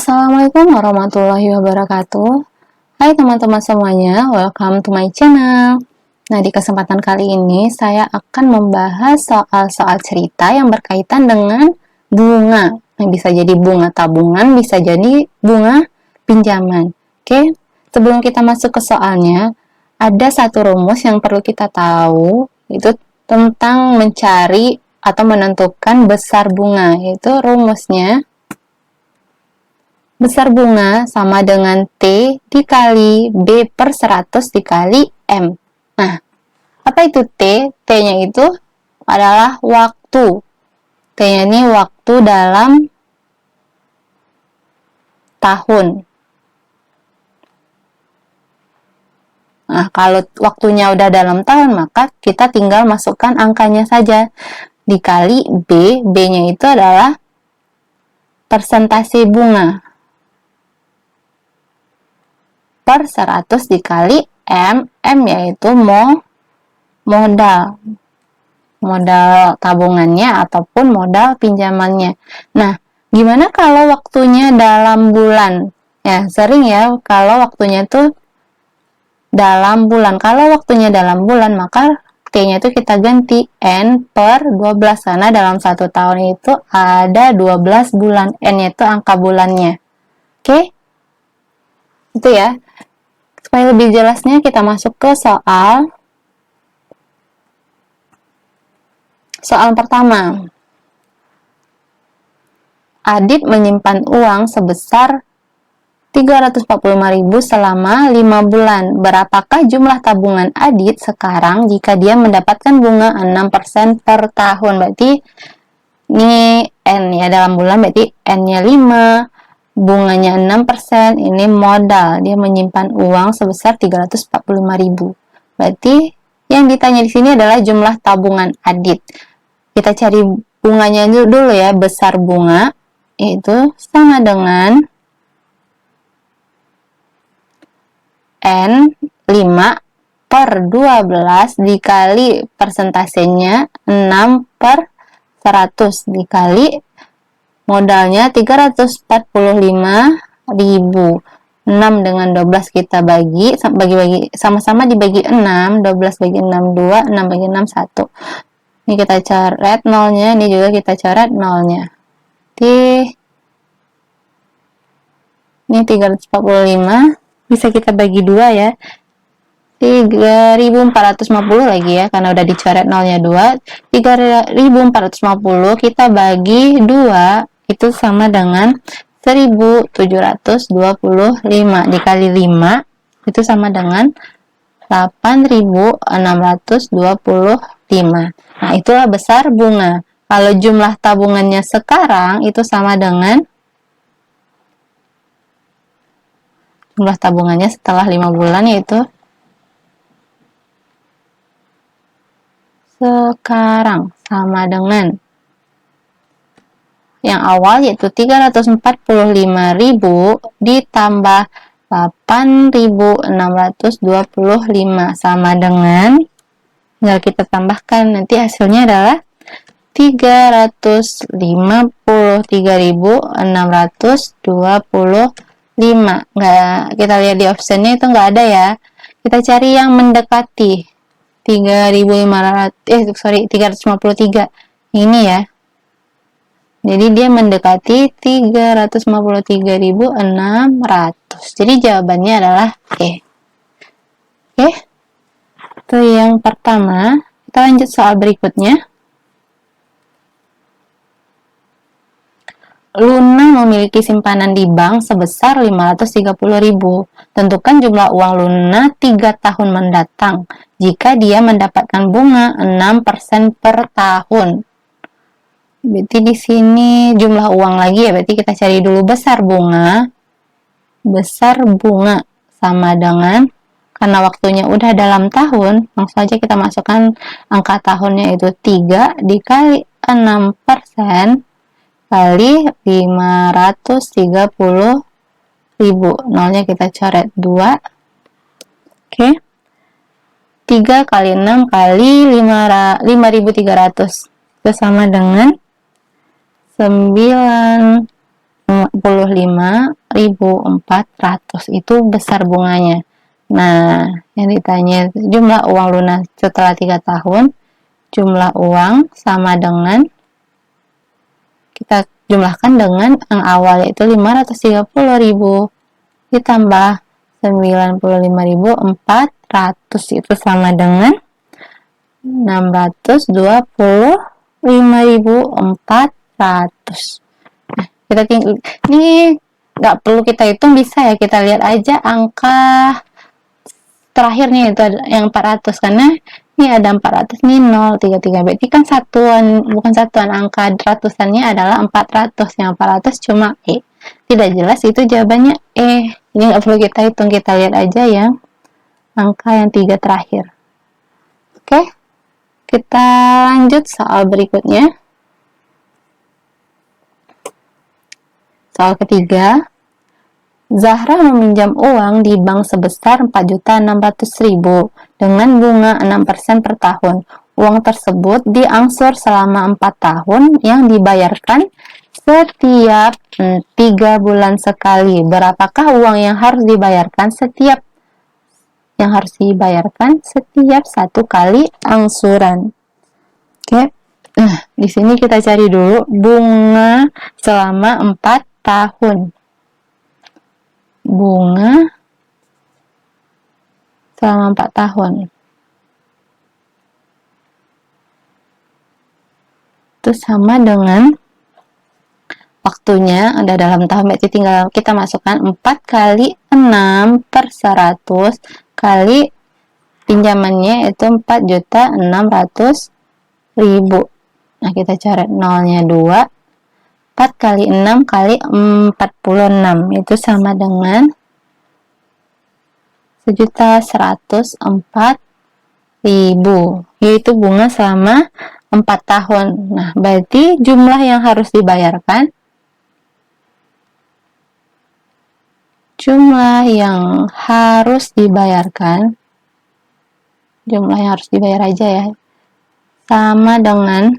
Assalamualaikum warahmatullahi wabarakatuh. Hai teman-teman semuanya, welcome to my channel. Nah, di kesempatan kali ini saya akan membahas soal-soal cerita yang berkaitan dengan bunga. Nah, bisa jadi bunga tabungan, bisa jadi bunga pinjaman. Oke, sebelum kita masuk ke soalnya, ada satu rumus yang perlu kita tahu, itu tentang mencari atau menentukan besar bunga. Yaitu rumusnya besar bunga sama dengan T dikali B per 100 dikali M. Nah, apa itu T? T-nya itu adalah waktu. T-nya ini waktu dalam tahun. Nah, kalau waktunya udah dalam tahun, maka kita tinggal masukkan angkanya saja. Dikali B, B-nya itu adalah persentase bunga. Per 100 dikali M, M yaitu modal tabungannya ataupun modal pinjamannya. Nah, gimana kalau waktunya dalam bulan? Ya, sering ya kalau waktunya itu dalam bulan. Kalau waktunya dalam bulan, maka T-nya itu kita ganti N per 12, karena dalam satu tahun itu ada 12 bulan. N-nya itu angka bulannya. Oke? Itu ya. Supaya lebih jelasnya kita masuk ke soal pertama. Adit menyimpan uang sebesar 345.000 selama 5 bulan. Berapakah jumlah tabungan Adit sekarang jika dia mendapatkan bunga 6% per tahun? Berarti ini N ya, dalam bulan berarti N-nya 5, bunganya 6%, ini modal. Dia menyimpan uang sebesar 345.000. Berarti yang ditanya di sini adalah jumlah tabungan Adit. Kita cari bunganya dulu ya, besar bunga yaitu sama dengan N 5 per 12 dikali persentasenya 6 per 100 dikali modalnya 345.000. 6 dengan 12 kita bagi sama-sama dibagi 6, 12 bagi 6 2, 6 bagi 6 1. Ini kita coret nolnya, ini juga kita coret nolnya. Ini 345 bisa kita bagi 2 ya. 3.450 lagi ya, karena udah dicoret nolnya 2. 3.450 kita bagi 2 itu sama dengan 1.725 dikali 5 itu sama dengan 8.625. Nah, itulah besar bunga. Kalau jumlah tabungannya sekarang itu sama dengan jumlah tabungannya setelah 5 bulan, yaitu sekarang sama dengan yang awal yaitu 345.000 ditambah 8.625 sama dengan, tinggal kita tambahkan, nanti hasilnya adalah 353.625. Kita lihat di optionnya itu nggak ada ya. Kita cari yang mendekati 353 ini ya. Jadi dia mendekati 353.600. Jadi jawabannya adalah E. Oke. Itu yang pertama. Kita lanjut soal berikutnya. Luna memiliki simpanan di bank sebesar 530.000. Tentukan jumlah uang Luna 3 tahun mendatang jika dia mendapatkan bunga 6% per tahun. Berarti di sini jumlah uang lagi ya, berarti kita cari dulu besar bunga. Besar bunga sama dengan, karena waktunya udah dalam tahun, langsung aja kita masukkan angka tahunnya itu 3 dikali 6% kali 530.000. Nolnya kita coret 2. Oke. 3 kali 6 kali 5.300. Itu sama dengan 9 45.400 itu besar bunganya. Nah, yang ditanya jumlah uang lunas setelah 3 tahun, jumlah uang sama dengan, kita jumlahkan dengan yang awal yaitu 530.000 ditambah 95.400 itu sama dengan 625.400. Nah, kita tinggal ini nggak perlu kita hitung, bisa ya kita lihat aja angka terakhirnya itu ada yang 400 karena ini ada 400 nih 033 berarti kan satuan, bukan satuan, angka ratusannya adalah 400, yang 400 cuma E, tidak jelas itu jawabannya E, jadi nggak perlu kita hitung, kita lihat aja yang angka yang 3 terakhir. Oke, kita lanjut soal berikutnya. Soal ketiga, Zahra meminjam uang di bank sebesar 4.600.000 dengan bunga 6% per tahun. Uang tersebut diangsur selama 4 tahun yang dibayarkan setiap 3 bulan sekali. Berapakah uang yang harus dibayarkan setiap satu kali angsuran? Oke. Di sini kita cari dulu bunga selama 4 tahun. Bunga selama 4 tahun itu sama dengan waktunya ada dalam tahun, berarti tinggal kita masukkan 4 kali 6 per 100 kali pinjamannya itu 4.600.000. Nah, kita cari nolnya 2, 4 kali 6 kali 46 itu sama dengan 1.104.000, yaitu bunga selama 4 tahun. Nah, berarti jumlah yang harus dibayarkan, jumlah yang harus dibayar aja ya, sama dengan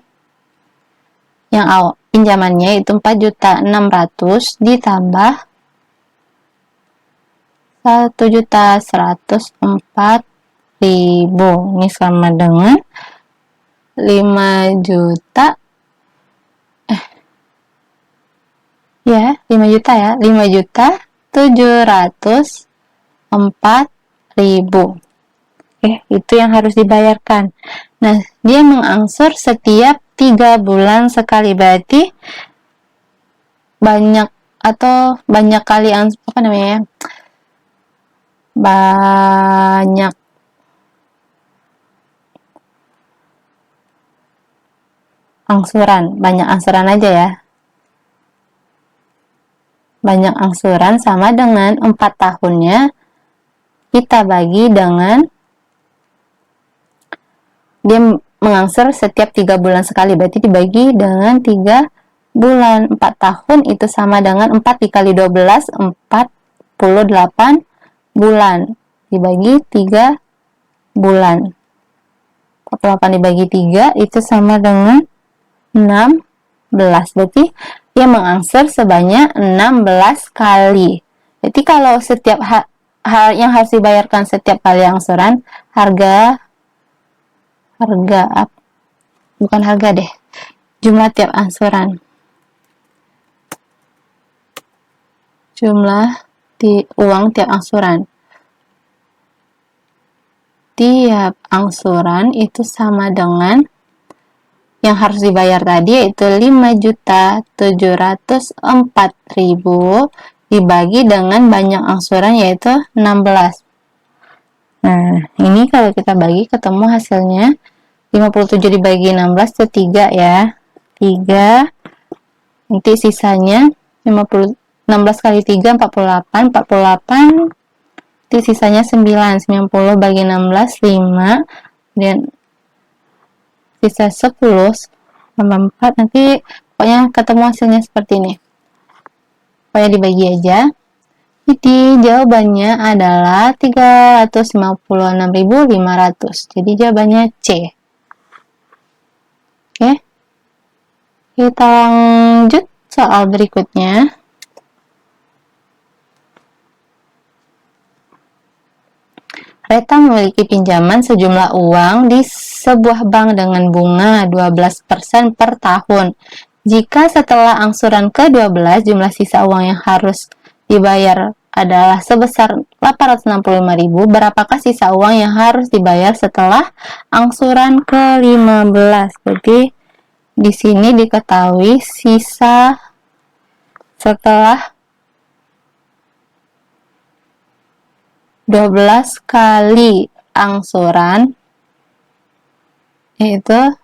yang awal pinjamannya itu 4.600.000 ditambah 1.104.000, ini sama dengan 5 juta 5.704.000. Itu yang harus dibayarkan. Nah, dia mengangsur setiap 3 bulan sekali, berarti banyak kali banyak angsuran aja ya. Banyak angsuran sama dengan 4 tahunnya kita bagi dengan, dia mengangsur setiap 3 bulan sekali, berarti dibagi dengan 3 bulan. 4 tahun itu sama dengan 4 dikali 12, 48 bulan dibagi 3 bulan. 48 dibagi 3 itu sama dengan 16, berarti dia mengangsur sebanyak 16 kali. Jadi kalau setiap hal yang harus dibayarkan setiap kali angsuran, jumlah tiap angsuran, jumlah uang tiap angsuran. Tiap angsuran itu sama dengan yang harus dibayar tadi, yaitu 5.704.000 dibagi dengan banyak angsuran yaitu 16. Nah, ini kalau kita bagi ketemu hasilnya 57 dibagi 16 itu 3 ya. 3. Nanti sisanya 16 kali 3 48. 48 nanti sisanya 9. 90 bagi 16 5. Dan sisa 10 tambah 4, nanti pokoknya ketemu hasilnya seperti ini. Pokoknya dibagi aja. Jadi jawabannya adalah 356.500. Jadi jawabannya C. Oke. Kita lanjut soal berikutnya. Reta memiliki pinjaman sejumlah uang di sebuah bank dengan bunga 12% per tahun. Jika setelah angsuran ke-12 jumlah sisa uang yang harus dibayar adalah sebesar 865.000, berapakah sisa uang yang harus dibayar setelah angsuran ke-15? Jadi di sini diketahui sisa setelah 12 kali angsuran yaitu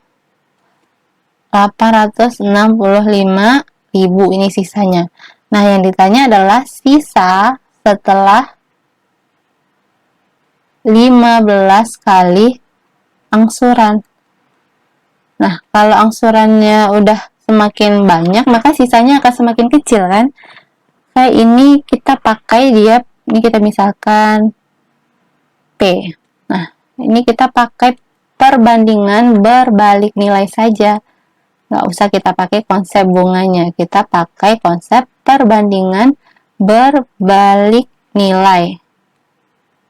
865.000, ini sisanya. Nah, yang ditanya adalah sisa setelah 15 kali angsuran. Nah, kalau angsurannya udah semakin banyak, maka sisanya akan semakin kecil kan? Kayak ini kita pakai dia, ini kita misalkan P. Nah, ini kita pakai perbandingan berbalik nilai saja. Nggak usah kita pakai konsep bunganya, kita pakai konsep perbandingan berbalik nilai.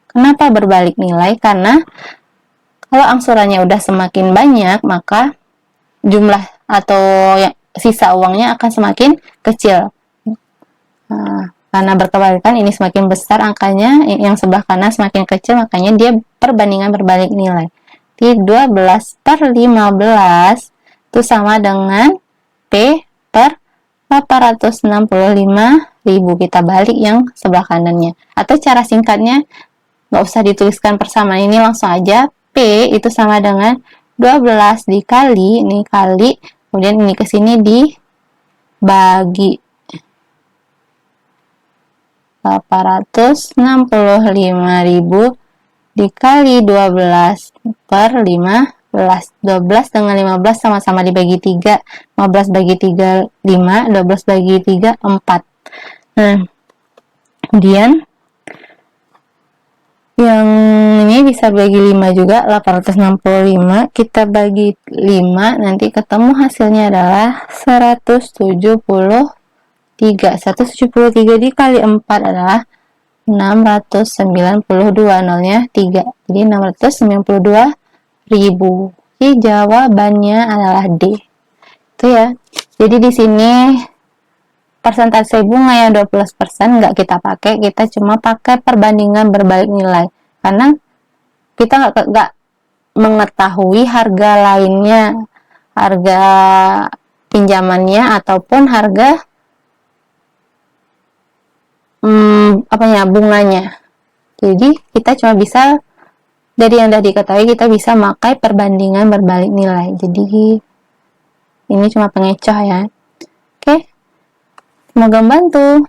Kenapa berbalik nilai? Karena kalau angsurannya udah semakin banyak, maka jumlah atau sisa uangnya akan semakin kecil. Nah, karena berkebalikan, ini semakin besar angkanya, yang sebelah kanan semakin kecil, makanya dia perbandingan berbalik nilai. Di 12 per 15 itu sama dengan P per 865.000, kita balik yang sebelah kanannya. Atau cara singkatnya, nggak usah dituliskan persamaan ini, langsung aja P itu sama dengan 12 dikali, ini kali, kemudian ini ke sini dibagi 865.000 dikali 12 per 15. 12 dengan 15 sama-sama dibagi 3. 15 bagi 3, 5. 12 bagi 3, 4. Nah, kemudian yang ini bisa bagi 5 juga, 865. Kita bagi 5, nanti ketemu hasilnya adalah 173. 173 dikali 4 adalah 692, nolnya 3. Jadi 692.000. Jadi jawabannya adalah D. Itu ya. Jadi di sini persentase bunga yang 12% nggak kita pakai, kita cuma pakai perbandingan berbalik nilai. Karena kita nggak mengetahui harga lainnya, harga pinjamannya ataupun harga bunganya. Jadi kita cuma bisa dari yang sudah diketahui, kita bisa pakai perbandingan berbalik nilai. Jadi ini cuma pengecoh ya. Oke, semoga membantu.